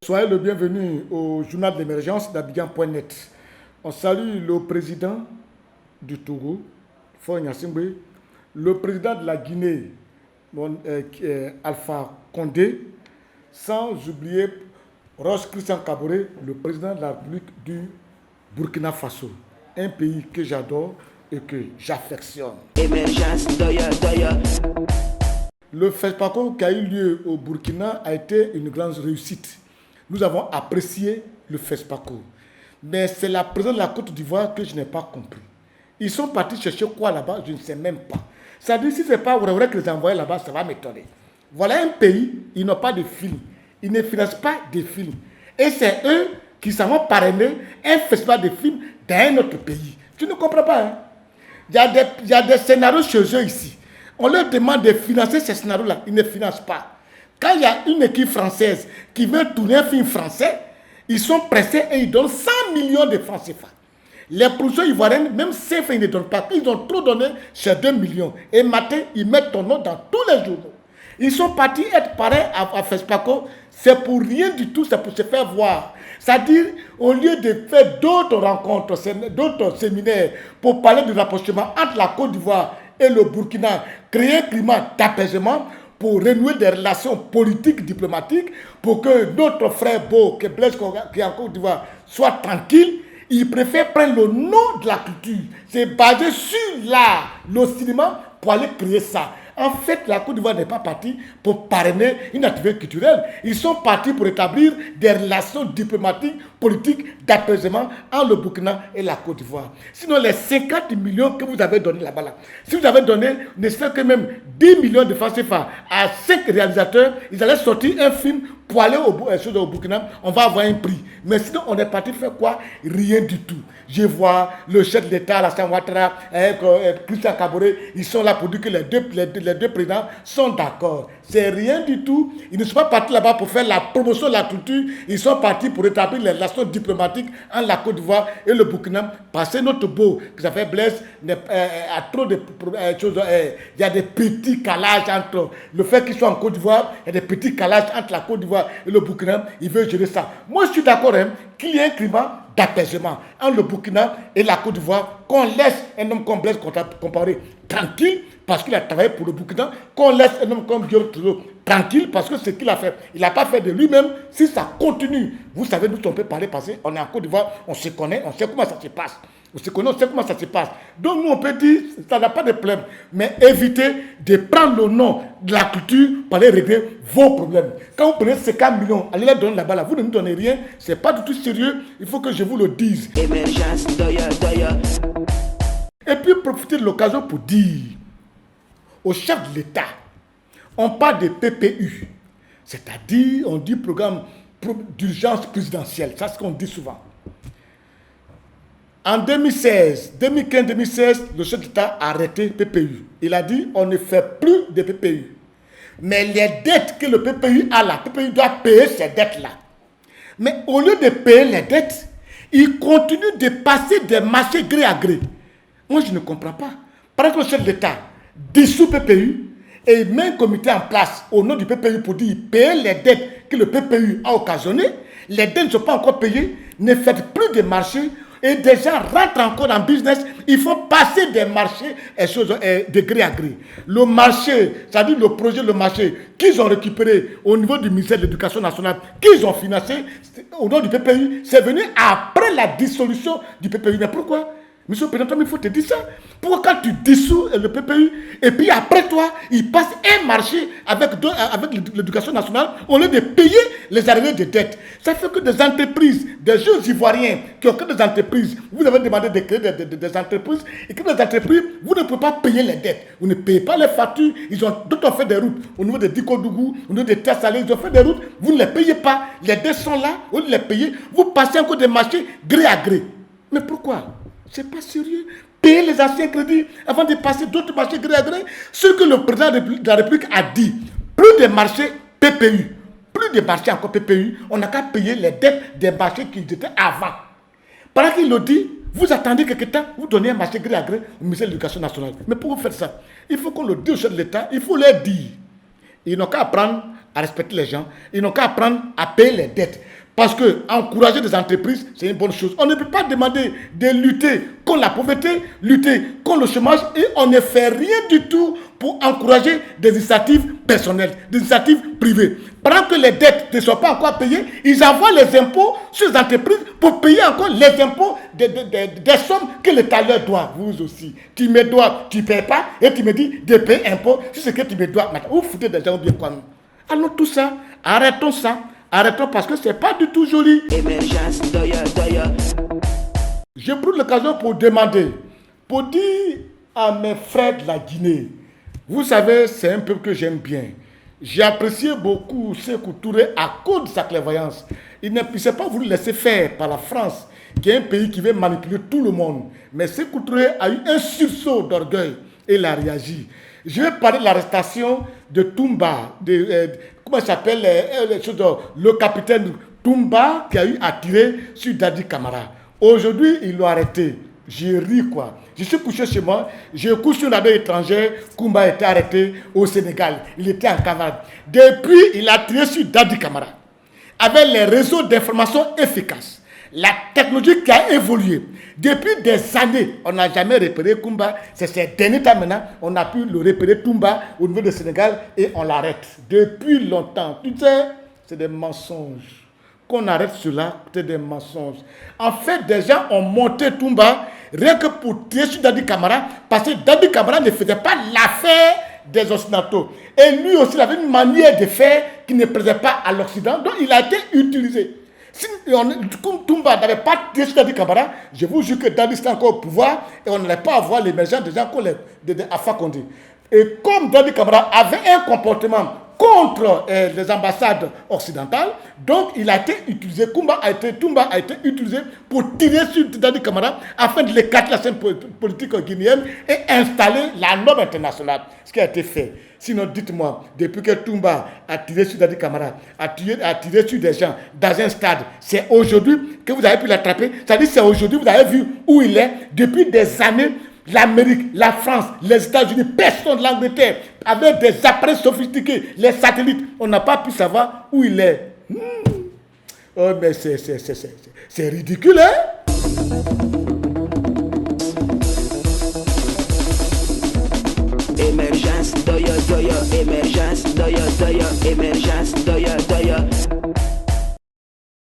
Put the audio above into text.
Soyez le bienvenu au journal d'émergence d'Abidjan.net. On salue le président du Togo, Faure Gnassingbé, le président de la Guinée, Alpha Condé, sans oublier Roch Christian Kaboré, le président de la République du Burkina Faso, un pays que j'adore et que j'affectionne. Le FESPACO qui a eu lieu au Burkina a été une grande réussite. Nous avons apprécié le FESPACO. Mais c'est la présidente de la Côte d'Ivoire que je n'ai pas compris. Ils sont partis chercher quoi là-bas, je ne sais même pas. Ça dit, si ce n'est pas vrai que les envoyer là-bas, ça va m'étonner. Voilà un pays, ils n'ont pas de films. Ils ne financent pas des films. Et c'est eux qui savent parrainer un festival de films dans un autre pays. Tu ne comprends pas, hein? Il y a des scénarios chez eux ici. On leur demande de financer ces scénarios-là. Ils ne financent pas. Quand il y a une équipe française qui veut tourner un film français, ils sont pressés et ils donnent 100 millions de francs CFA. Les producteurs ivoiriens, même ces fins, ils ne donnent pas. Ils ont trop donné chez 2 millions. Et matin, ils mettent ton nom dans tous les journaux. Ils sont partis être pareils à FESPACO. C'est pour rien du tout, c'est pour se faire voir. C'est-à-dire, au lieu de faire d'autres rencontres, d'autres séminaires pour parler du rapprochement entre la Côte d'Ivoire et le Burkina, créer un climat d'apaisement pour renouer des relations politiques, diplomatiques, pour que notre frère beau, que Blaise qui est en Côte d'Ivoire, soit tranquille, ils préfèrent prendre le nom de la culture. C'est basé sur l'art, le cinéma, pour aller créer ça. En fait, la Côte d'Ivoire n'est pas partie pour parrainer une activité culturelle. Ils sont partis pour établir des relations diplomatiques, politiques, d'apaisement entre le Burkina et la Côte d'Ivoire. Sinon, les 50 millions que vous avez donnés là-bas, là, si vous avez donné ne serait-ce que même 10 millions de francs CFA à 5 réalisateurs, ils allaient sortir un film pour aller au Burkina, on va avoir un prix. Mais sinon, on est parti faire quoi? Rien du tout. Je vois le chef de l'État, Alassane Ouattara, Christian Kaboré, ils sont là pour dire que les deux présidents sont d'accord. C'est rien du tout. Ils ne sont pas partis là-bas pour faire la promotion de la culture. Ils sont partis pour établir les relations diplomatiques entre la Côte d'Ivoire et le Burkina. Parce que notre beau, qui s'appelle Blaise, a trop de choses. Il y a des petits calages entre le fait qu'ils soient en Côte d'Ivoire, il y a des petits calages entre la Côte d'Ivoire et le Burkina. Ils veulent gérer ça. Moi, je suis d'accord qu'il y ait un climat d'apaisement entre le Burkina et la Côte d'Ivoire, qu'on laisse un homme comme Blaise Compaoré tranquille parce qu'il a travaillé pour le Burkina, qu'on laisse un homme comme Guillaume Toro tranquille parce que ce qu'il a fait, il n'a pas fait de lui-même. Si ça continue, vous savez d'où on peut parler parce qu'on est en Côte d'Ivoire, on se connaît, on sait comment ça se passe. On se connaît, on sait comment ça se passe. Donc nous, on peut dire, ça n'a pas de problème. Mais évitez de prendre le nom de la culture pour aller régler vos problèmes. Quand vous prenez 50 millions, allez les donner là-bas, là, vous ne nous donnez rien, ce n'est pas du tout sérieux, il faut que je vous le dise. Et puis profitez de l'occasion pour dire au chef de l'État, on parle de PPU, c'est-à-dire on dit programme d'urgence présidentielle, c'est ce qu'on dit souvent. En 2015-2016, le chef d'État a arrêté PPU. Il a dit on ne fait plus de PPU. Mais les dettes que le PPU a là, le PPU doit payer ces dettes-là. Mais au lieu de payer les dettes, il continue de passer des marchés gré à gré. Moi, je ne comprends pas. Par exemple, le chef d'État dissout PPU et met un comité en place au nom du PPU pour dire payer les dettes que le PPU a occasionnées. Les dettes ne sont pas encore payées. Ne faites plus de marchés. Et des gens rentrent encore dans le business, il faut passer des marchés de gré à gré. Le marché, c'est-à-dire le projet, le marché qu'ils ont récupéré au niveau du ministère de l'Éducation nationale, qu'ils ont financé au nom du PPU, c'est venu après la dissolution du PPU. Mais pourquoi? Monsieur le Président, il faut te dire ça. Pourquoi quand tu dissous le PPU, et puis après toi, il passe un marché avec l'éducation nationale, au lieu de payer les arrivées de dettes. Ça fait que des entreprises, des jeunes Ivoiriens qui ont créé des entreprises, vous avez demandé de créer des entreprises, et que des entreprises, vous ne pouvez pas payer les dettes. Vous ne payez pas les factures, d'autres ont fait des routes au niveau de Dikodougou, au niveau de Tessalé, ils ont fait des routes, vous ne les payez pas, les dettes sont là, au lieu de les payer, vous passez encore des marchés gré à gré. Mais pourquoi? C'est pas sérieux. Payer les anciens crédits avant de passer d'autres marchés gré à gré. Ce que le président de la République a dit, plus de marchés PPU, plus de marchés encore PPU, on n'a qu'à payer les dettes des marchés qui étaient avant. Pendant qu'il le dit, Vous attendez quelque temps, vous donnez un marché gré à gré au ministère de l'Éducation nationale. Mais pour vous faire ça, il faut qu'on le dise au chef de l'État, il faut leur dire. Ils n'ont qu'à apprendre à respecter les gens, ils n'ont qu'à apprendre à payer les dettes. Parce que encourager des entreprises, c'est une bonne chose. On ne peut pas demander de lutter contre la pauvreté, lutter contre le chômage et on ne fait rien du tout pour encourager des initiatives personnelles, des initiatives privées. Pendant que les dettes ne sont pas encore payées, ils envoient les impôts sur les entreprises pour payer encore les impôts des sommes que l'État leur doit. Vous aussi, tu me dois, tu ne payes pas et tu me dis de payer impôts sur ce que tu me dois. Maintenant, vous foutez des gens bien quoi nous. Allons tout ça, arrêtons ça. Arrêtons parce que ce n'est pas du tout joli. Émergence, je prends l'occasion pour demander, pour dire à mes frères de la Guinée, vous savez, c'est un peuple que j'aime bien. J'ai apprécié beaucoup Sékou Touré à cause de sa clairvoyance. Il ne s'est pas voulu laisser faire par la France, qui est un pays qui veut manipuler tout le monde. Mais Sékou Touré a eu un sursaut d'orgueil et il a réagi. Je vais parler de l'arrestation de Toumba, comment il s'appelle, le capitaine Toumba qui a eu à tirer sur Dadi Camara. Aujourd'hui, ils l'ont arrêté. J'ai ri quoi. Je suis couché chez moi, j'ai couché sur une radio étrangère, Toumba a été arrêté au Sénégal. Il était en cavale. Depuis, il a tiré sur Dadi Camara. Avec les réseaux d'information efficaces. La technologie qui a évolué. Depuis des années, on n'a jamais repéré Toumba. C'est ces derniers temps maintenant, on a pu le repérer Toumba au niveau du Sénégal et on l'arrête. Depuis longtemps. Tu sais, c'est des mensonges. Qu'on arrête cela, c'est des mensonges. En fait, des gens ont monté Toumba rien que pour tirer sur Dadi Camara parce que Dadi Camara ne faisait pas l'affaire des Occidentaux. Et lui aussi, il avait une manière de faire qui ne plaisait pas à l'Occident. Donc, il a été utilisé. Si Toumba n'avait pas tiré sur Dadi Camara, je vous jure que Dadi serait encore au pouvoir et on n'allait pas avoir l'émergence des gens comme Alpha Condé. Et comme Dadi Camara avait un comportement contre les ambassades occidentales, donc il a été utilisé, Toumba a été utilisé pour tirer sur Dadi Camara afin de l'écarter la scène politique guinéenne et installer la norme internationale. Ce qui a été fait. Sinon, dites-moi, depuis que Toumba a tiré sur Dadi Camara, a tiré sur des gens dans un stade, c'est aujourd'hui que vous avez pu l'attraper. C'est-à-dire c'est aujourd'hui que vous avez vu où il est. Depuis des années, l'Amérique, la France, les États-Unis, personne de l'Angleterre, avec des appareils sophistiqués, les satellites, on n'a pas pu savoir où il est. Oh, mais c'est ridicule, hein? Émergence, émergence, émergence.